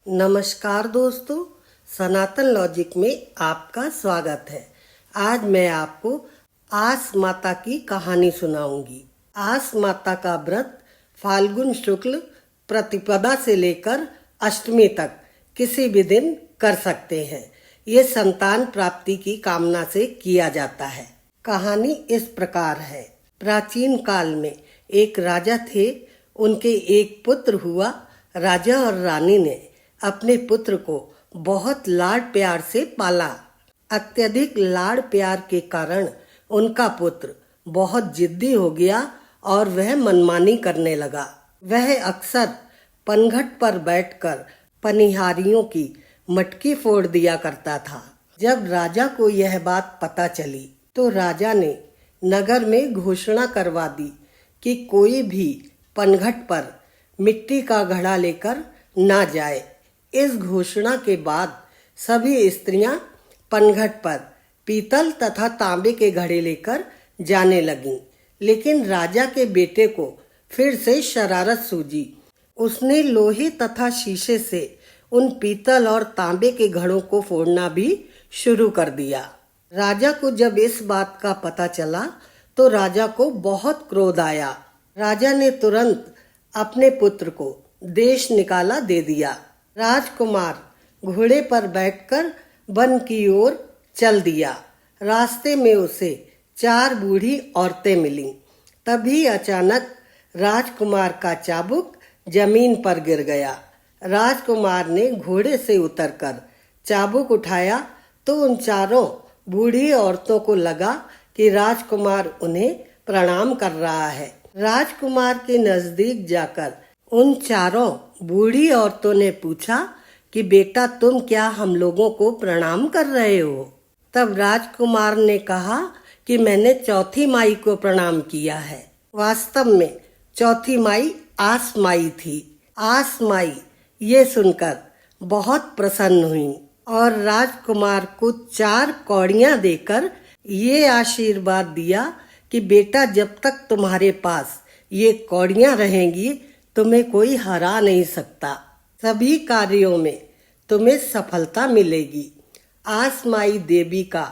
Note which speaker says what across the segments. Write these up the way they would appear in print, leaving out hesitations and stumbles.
Speaker 1: नमस्कार दोस्तों, सनातन लॉजिक में आपका स्वागत है। आज मैं आपको आस माता की कहानी सुनाऊंगी। आस माता का व्रत फाल्गुन शुक्ल प्रतिपदा से लेकर अष्टमी तक किसी भी दिन कर सकते हैं। ये संतान प्राप्ति की कामना से किया जाता है। कहानी इस प्रकार है। प्राचीन काल में एक राजा थे। उनके एक पुत्र हुआ। राजा और रानी ने अपने पुत्र को बहुत लाड प्यार से पाला। अत्यधिक लाड प्यार के कारण उनका पुत्र बहुत जिद्दी हो गया और वह मनमानी करने लगा। वह अक्सर पनघट पर बैठकर पनिहारियों की मटकी फोड़ दिया करता था। जब राजा को यह बात पता चली तो राजा ने नगर में घोषणा करवा दी कि कोई भी पनघट पर मिट्टी का घड़ा लेकर ना जाए। इस घोषणा के बाद सभी स्त्रियां पनघट पर पीतल तथा तांबे के घड़े लेकर जाने लगीं। लेकिन राजा के बेटे को फिर से शरारत सूझी। उसने लोहे तथा शीशे से उन पीतल और तांबे के घड़ों को फोड़ना भी शुरू कर दिया। राजा को जब इस बात का पता चला तो राजा को बहुत क्रोध आया। राजा ने तुरंत अपने पुत्र को देश निकाला दे दिया। राजकुमार घोड़े पर बैठकर वन की ओर चल दिया। रास्ते में उसे 4 बूढ़ी औरतें मिलीं। तभी अचानक राजकुमार का चाबुक जमीन पर गिर गया। राजकुमार ने घोड़े से उतरकर चाबुक उठाया तो उन चारों बूढ़ी औरतों को लगा कि राजकुमार उन्हें प्रणाम कर रहा है। राजकुमार के नजदीक जाकर उन चारों बूढ़ी औरतों ने पूछा कि बेटा, तुम क्या हम लोगों को प्रणाम कर रहे हो? तब राजकुमार ने कहा कि मैंने चौथी माई को प्रणाम किया है। वास्तव में चौथी माई आस माई थी। आस माई ये सुनकर बहुत प्रसन्न हुई और राजकुमार को 4 कौड़ियां देकर ये आशीर्वाद दिया कि बेटा, जब तक तुम्हारे पास ये कौड़ियां रहेंगी तुम्हें कोई हरा नहीं सकता। सभी कार्यों में तुम्हें सफलता मिलेगी। आसमाई देवी का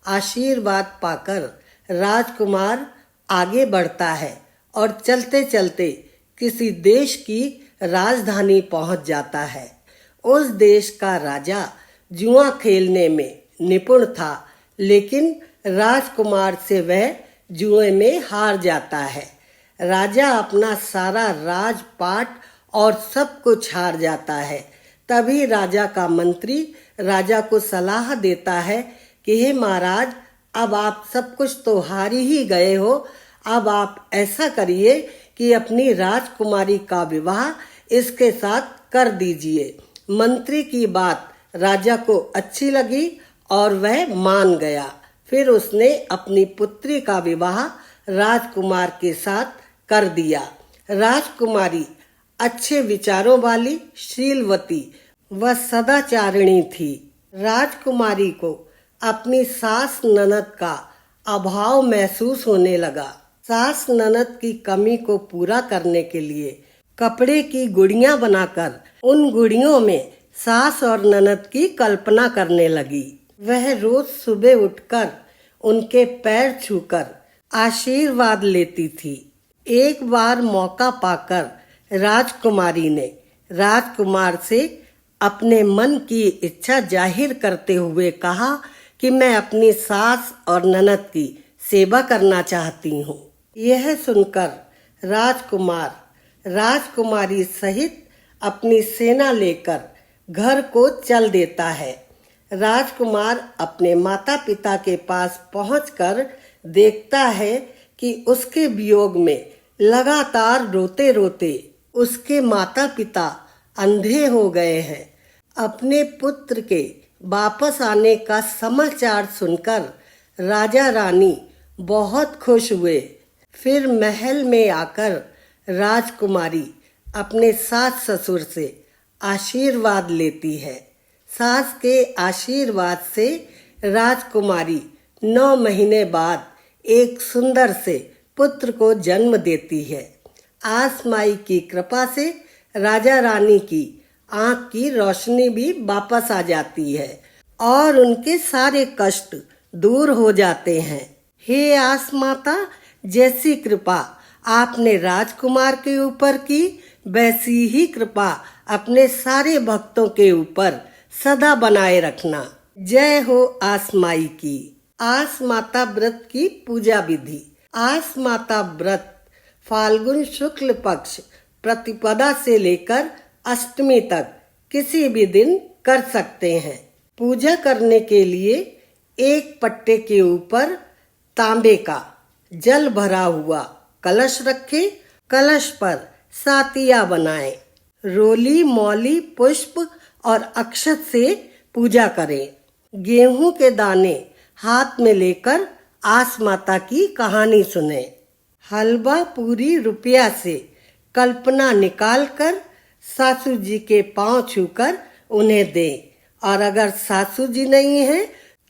Speaker 1: आशीर्वाद पाकर राजकुमार आगे बढ़ता है और चलते चलते किसी देश की राजधानी पहुंच जाता है। उस देश का राजा जुआ खेलने में निपुण था, लेकिन राजकुमार से वह जुए में हार जाता है। राजा अपना सारा राजपाट और सब कुछ हार जाता है। तभी राजा का मंत्री राजा को सलाह देता है कि हे महाराज, अब आप सब कुछ तो हार ही गए हो। अब आप ऐसा करिए कि अपनी राजकुमारी का विवाह इसके साथ कर दीजिए। मंत्री की बात राजा को अच्छी लगी और वह मान गया। फिर उसने अपनी पुत्री का विवाह राजकुमार के साथ कर दिया। राजकुमारी अच्छे विचारों वाली, शीलवती व सदाचारिणी थी। राजकुमारी को अपनी सास ननद का अभाव महसूस होने लगा। सास ननद की कमी को पूरा करने के लिए कपड़े की गुड़ियां बनाकर उन गुड़ियों में सास और ननद की कल्पना करने लगी। वह रोज सुबह उठकर उनके पैर छूकर आशीर्वाद लेती थी। एक बार मौका पाकर राजकुमारी ने राजकुमार से अपने मन की इच्छा जाहिर करते हुए कहा कि मैं अपनी सास और ननद की सेवा करना चाहती हूँ। यह सुनकर राजकुमार राजकुमारी सहित अपनी सेना लेकर घर को चल देता है। राजकुमार अपने माता पिता के पास पहुंचकर देखता है कि उसके वियोग में लगातार रोते रोते उसके माता पिता अंधे हो गए हैं। अपने पुत्र के वापस आने का समाचार सुनकर राजा रानी बहुत खुश हुए। फिर महल में आकर राजकुमारी अपने सास ससुर से आशीर्वाद लेती है। सास के आशीर्वाद से राजकुमारी 9 महीने बाद एक सुंदर से पुत्र को जन्म देती है। आसमाई की कृपा से राजा रानी की आंख की रोशनी भी वापस आ जाती है और उनके सारे कष्ट दूर हो जाते हैं। हे आस माता, जैसी कृपा आपने राजकुमार के ऊपर की, वैसी ही कृपा अपने सारे भक्तों के ऊपर सदा बनाए रखना। जय हो आस माई की। आस माता व्रत की पूजा विधि। आस माता व्रत फाल्गुन शुक्ल पक्ष प्रतिपदा से लेकर अष्टमी तक किसी भी दिन कर सकते हैं। पूजा करने के लिए एक पट्टे के ऊपर तांबे का जल भरा हुआ कलश रखें। कलश पर सातिया बनाएं। रोली, मौली, पुष्प और अक्षत से पूजा करें। गेहूं के दाने हाथ में लेकर आस माता की कहानी सुने। हलवा, पूरी, रुपया से कल्पना निकालकर सासू जी के पांव छूकर उन्हें दें और अगर सासू जी नहीं है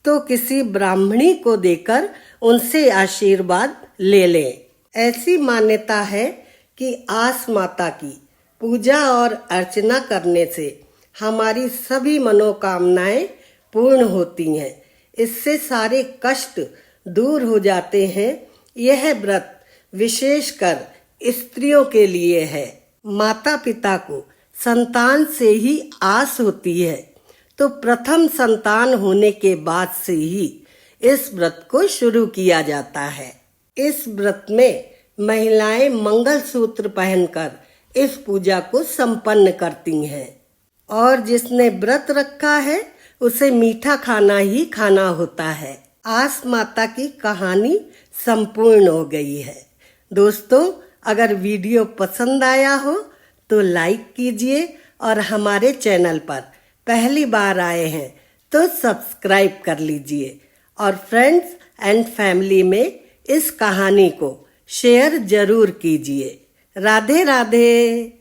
Speaker 1: तो किसी ब्राह्मणी को देकर उनसे आशीर्वाद ले लें। ऐसी मान्यता है कि आस माता की पूजा और अर्चना करने से हमारी सभी मनोकामनाएं पूर्ण होती हैं। इससे सारे कष्ट दूर हो जाते हैं। यह व्रत विशेषकर स्त्रियों के लिए है। माता पिता को संतान से ही आस होती है, तो प्रथम संतान होने के बाद से ही इस व्रत को शुरू किया जाता है। इस व्रत में महिलाएं मंगलसूत्र पहनकर इस पूजा को संपन्न करती हैं और जिसने व्रत रखा है उसे मीठा खाना ही खाना होता है। आस माता की कहानी संपूर्ण हो गई है। दोस्तों, अगर वीडियो पसंद आया हो तो लाइक कीजिए और हमारे चैनल पर पहली बार आए हैं तो सब्सक्राइब कर लीजिए और फ्रेंड्स एंड फैमिली में इस कहानी को शेयर जरूर कीजिए। राधे राधे।